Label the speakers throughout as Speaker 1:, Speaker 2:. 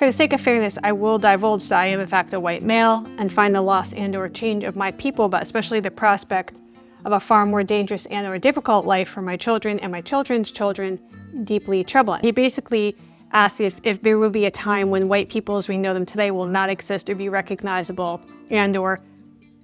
Speaker 1: For the sake of fairness, I will divulge that I am in fact a white male and find the loss and/or change of my people, but especially the prospect of a far more dangerous and/or difficult life for my children and my children's children deeply troubling. He basically asked if there will be a time when white people as we know them today will not exist or be recognizable, and/or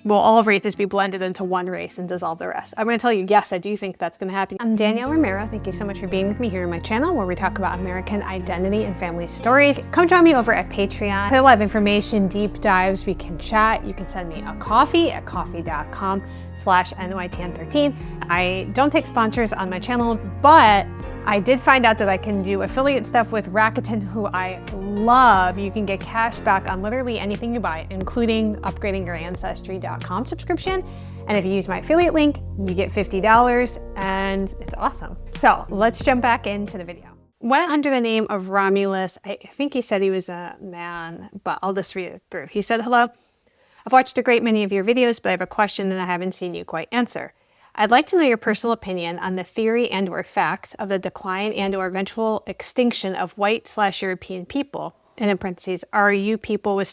Speaker 1: will all races be blended into one race and dissolve the rest. I'm going to tell you, yes, I do think that's going to happen. I'm Danielle Romero. Thank you so much for being with me here on my channel where we talk about American identity and family stories. Come join me over at Patreon. Put a lot of information, deep dives, we can chat. You can send me a coffee at coffee.com/NYTN13. I don't take sponsors on my channel, but I did find out that I can do affiliate stuff with Rakuten, who I love. You can get cash back on literally anything you buy, including upgrading your Ancestry.com subscription. And if you use my affiliate link, you get $50 and it's awesome. So let's jump back into the video. Went under the name of Romulus. I think he said he was a man, but I'll just read it through. He said, "Hello, I've watched a great many of your videos, but I have a question that I haven't seen you quite answer. I'd like to know your personal opinion on the theory and/or facts of the decline and/or eventual extinction of white/European people, and in parentheses, are you people with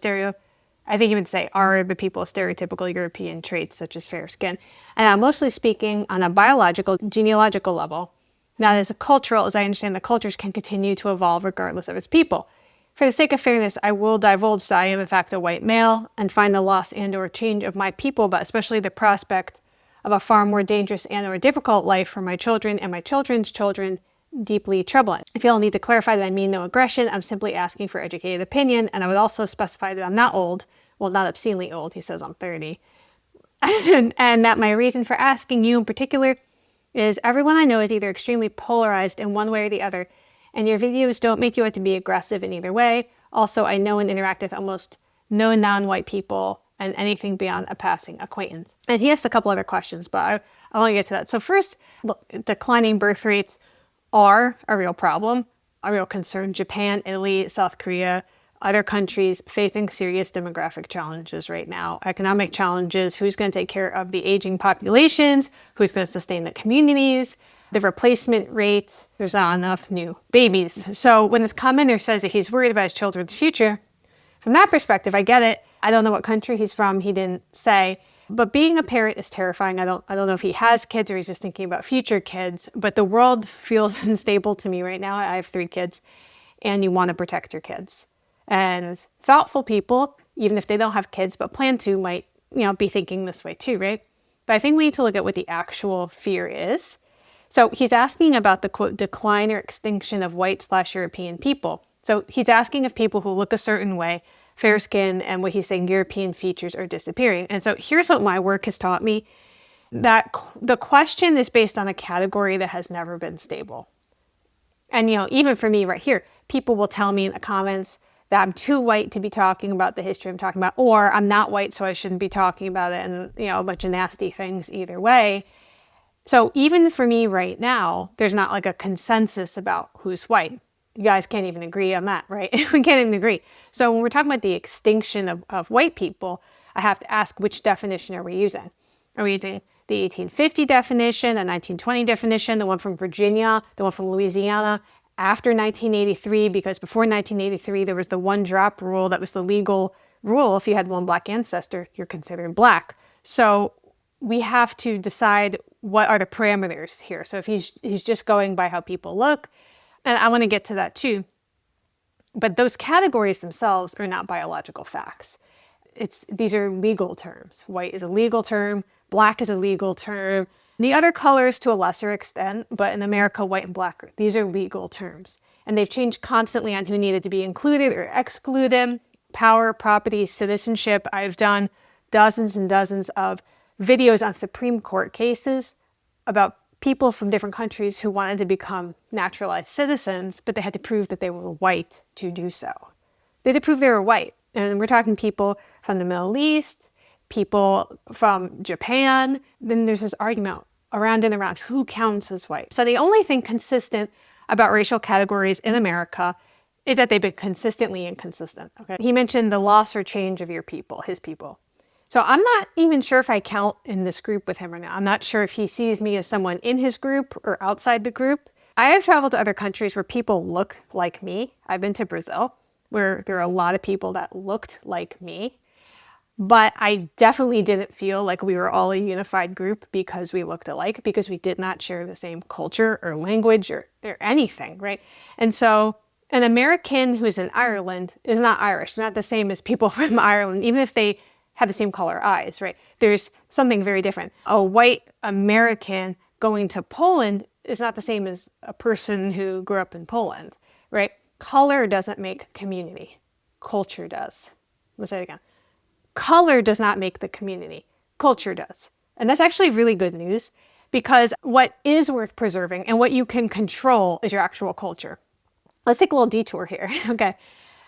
Speaker 1: I think you would say, are the people with stereotypical European traits such as fair skin? And I'm mostly speaking on a biological, genealogical level, not as a cultural, as I understand the cultures can continue to evolve regardless of its people. For the sake of fairness, I will divulge that I am in fact a white male and find the loss and/or change of my people, but especially the prospect of a far more dangerous and/or difficult life for my children and my children's children deeply troubling. I feel I need to clarify that I mean no aggression. I'm simply asking for educated opinion, and I would also specify that I'm not old. Well, not obscenely old. He says I'm 30. and that my reason for asking you in particular is everyone I know is either extremely polarized in one way or the other, and your videos don't make you out to be aggressive in either way. Also, I know and interact with almost no non-white people and anything beyond a passing acquaintance." And he asked a couple other questions, but I want to get to that. So first, look, declining birth rates are a real problem, a real concern. Japan, Italy, South Korea, other countries facing serious demographic challenges right now. Economic challenges, who's going to take care of the aging populations, who's going to sustain the communities, the replacement rate, there's not enough new babies. So when this commenter says that he's worried about his children's future, from that perspective, I get it. I don't know what country he's from, he didn't say. But being a parent is terrifying. I don't know if he has kids or he's just thinking about future kids, but the world feels unstable to me right now. I have 3 kids, and you want to protect your kids. And thoughtful people, even if they don't have kids but plan to, might, be thinking this way too, right? But I think we need to look at what the actual fear is. So he's asking about the quote decline or extinction of white/European people. So he's asking if people who look a certain way, fair skin, and what he's saying European features are disappearing. And so here's what my work has taught me, that the question is based on a category that has never been stable. And, even for me right here, people will tell me in the comments that I'm too white to be talking about the history I'm talking about, or I'm not white, so I shouldn't be talking about it, and, a bunch of nasty things either way. So even for me right now, there's not like a consensus about who's white. You guys can't even agree on that, right? We can't even agree. So when we're talking about the extinction of white people, I have to ask, which definition are we using? Are we using the 1850 definition, the 1920 definition, the one from Virginia, the one from Louisiana, after 1983? Because before 1983, there was the one-drop rule that was the legal rule. If you had one black ancestor, you're considered black. So we have to decide what are the parameters here. So if he's just going by how people look, and I want to get to that too, but those categories themselves are not biological facts. These are legal terms. White is a legal term, black is a legal term, the other colors to a lesser extent, but in America, white and black, these are legal terms. And they've changed constantly on who needed to be included or excluded, power, property, citizenship. I've done dozens and dozens of videos on Supreme Court cases about people from different countries who wanted to become naturalized citizens, but they had to prove that they were white to do so. They had to prove they were white. And we're talking people from the Middle East, people from Japan. Then there's this argument around and around who counts as white. So the only thing consistent about racial categories in America is that they've been consistently inconsistent. Okay? He mentioned the loss or change of your people, his people. So I'm not even sure if I count in this group with him right now. I'm not sure if he sees me as someone in his group or outside the group. I have traveled to other countries where people look like me. I've been to Brazil. where there are a lot of people that looked like me. But I definitely didn't feel like we were all a unified group because we looked alike, because we did not share the same culture or language or anything, right? And so an American who's in Ireland is not Irish, not the same as people from Ireland, even if they have the same color eyes, right? There's something very different. A white American going to Poland is not the same as a person who grew up in Poland, right? Color doesn't make community. Culture does. Let's say it again. Color does not make the community. Culture does. And that's actually really good news, because what is worth preserving and what you can control is your actual culture. Let's take a little detour here. Okay.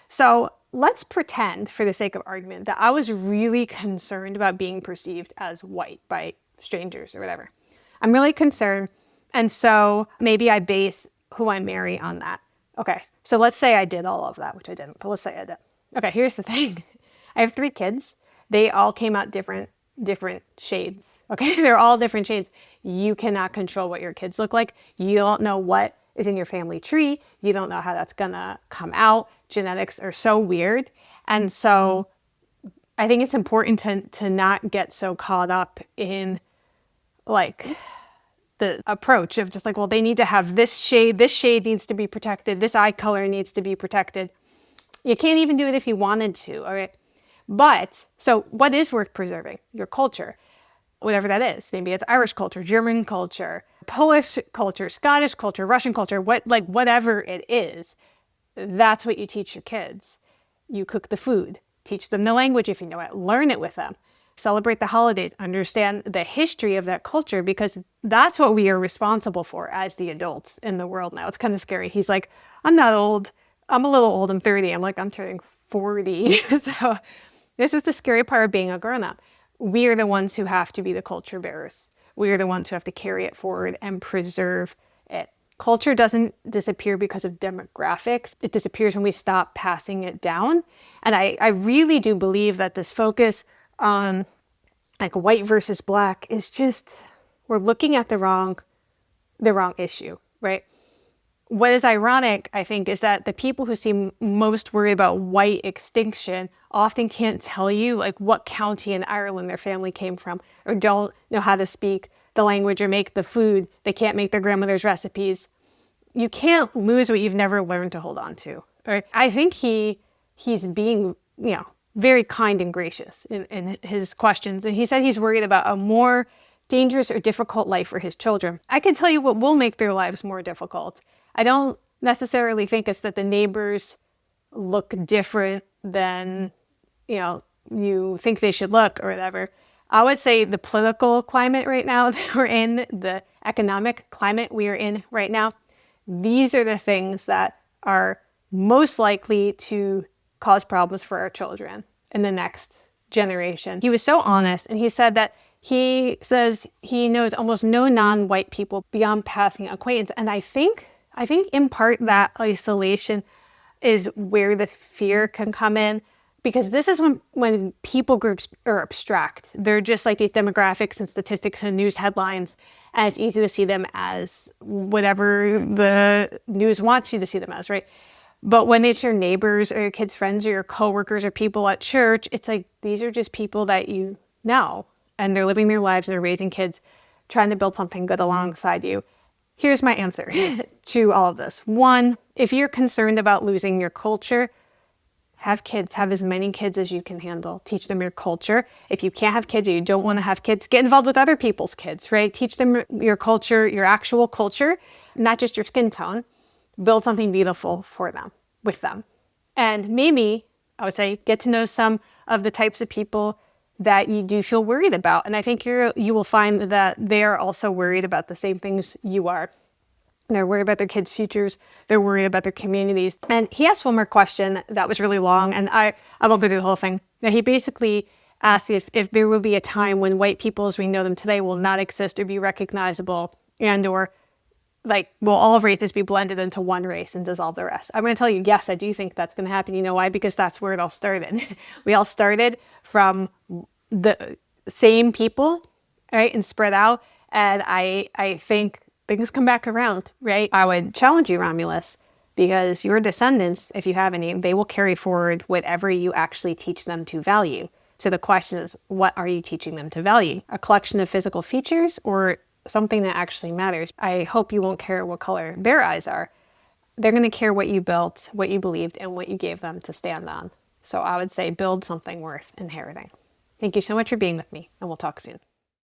Speaker 1: So let's pretend, for the sake of argument, that I was really concerned about being perceived as white by strangers or whatever. I'm really concerned. And so maybe I base who I marry on that. Okay. So let's say I did all of that, which I didn't, but let's say I did. Okay. Here's the thing. I have 3 kids. They all came out different shades. Okay. They're all different shades. You cannot control what your kids look like. You don't know what is in your family tree. You don't know how that's gonna come out. Genetics are so weird. And so I think it's important to not get so caught up in like the approach of just like, well, they need to have this shade needs to be protected, this eye color needs to be protected. You can't even do it if you wanted to, all right? But, so what is worth preserving? Your culture, whatever that is. Maybe it's Irish culture, German culture, Polish culture, Scottish culture, Russian culture, whatever it is, that's what you teach your kids. You cook the food, teach them the language if you know it, learn it with them, celebrate the holidays, understand the history of that culture, because that's what we are responsible for as the adults in the world now. It's kind of scary. He's like, I'm not old. I'm a little old. I'm 30. I'm like, I'm turning 40. So this is the scary part of being a grown-up. We are the ones who have to be the culture bearers. We are the ones who have to carry it forward and preserve it. Culture doesn't disappear because of demographics. It disappears when we stop passing it down. And I really do believe that this focus on like white versus black is just, we're looking at the wrong issue, right? What is ironic, I think, is that the people who seem most worried about white extinction often can't tell you like what county in Ireland their family came from, or don't know how to speak the language or make the food. They can't make their grandmother's recipes. You can't lose what you've never learned to hold on to. Right? I think he's being, very kind and gracious in his questions. And he said he's worried about a more dangerous or difficult life for his children. I can tell you what will make their lives more difficult. I don't necessarily think it's that the neighbors look different than, you think they should look or whatever. I would say the political climate right now that we're in, the economic climate we are in right now, these are the things that are most likely to cause problems for our children in the next generation. He was so honest, and he said that he says he knows almost no non-white people beyond passing acquaintance. And I think in part that isolation is where the fear can come in, because this is when people groups are abstract. They're just like these demographics and statistics and news headlines, and it's easy to see them as whatever the news wants you to see them as, right? But when it's your neighbors or your kids' friends or your coworkers or people at church, it's like these are just people that you know, and they're living their lives, they're raising kids, trying to build something good alongside you. Here's my answer to all of this. 1, if you're concerned about losing your culture, have kids, have as many kids as you can handle. Teach them your culture. If you can't have kids or you don't want to have kids, get involved with other people's kids, right? Teach them your culture, your actual culture, not just your skin tone. Build something beautiful for them, with them. And maybe, I would say, get to know some of the types of people that you do feel worried about. And I think you will find that they are also worried about the same things you are. They're worried about their kids' futures. They're worried about their communities. And he asked one more question that was really long, and I won't go through the whole thing. Now, he basically asked if there will be a time when white people as we know them today will not exist or be recognizable, and or like, will all races be blended into one race and dissolve the rest? I'm going to tell you, yes, I do think that's going to happen. You know why? Because that's where it all started. We all started from the same people, right, and spread out. And I think things come back around, right? I would challenge you, Romulus. because your descendants, if you have any, they will carry forward whatever you actually teach them to value. So the question is, what are you teaching them to value? A collection of physical features or something that actually matters? I hope you won't care what color their eyes are. They're going to care what you built, what you believed, and what you gave them to stand on. So I would say build something worth inheriting. Thank you so much for being with me, and we'll talk soon.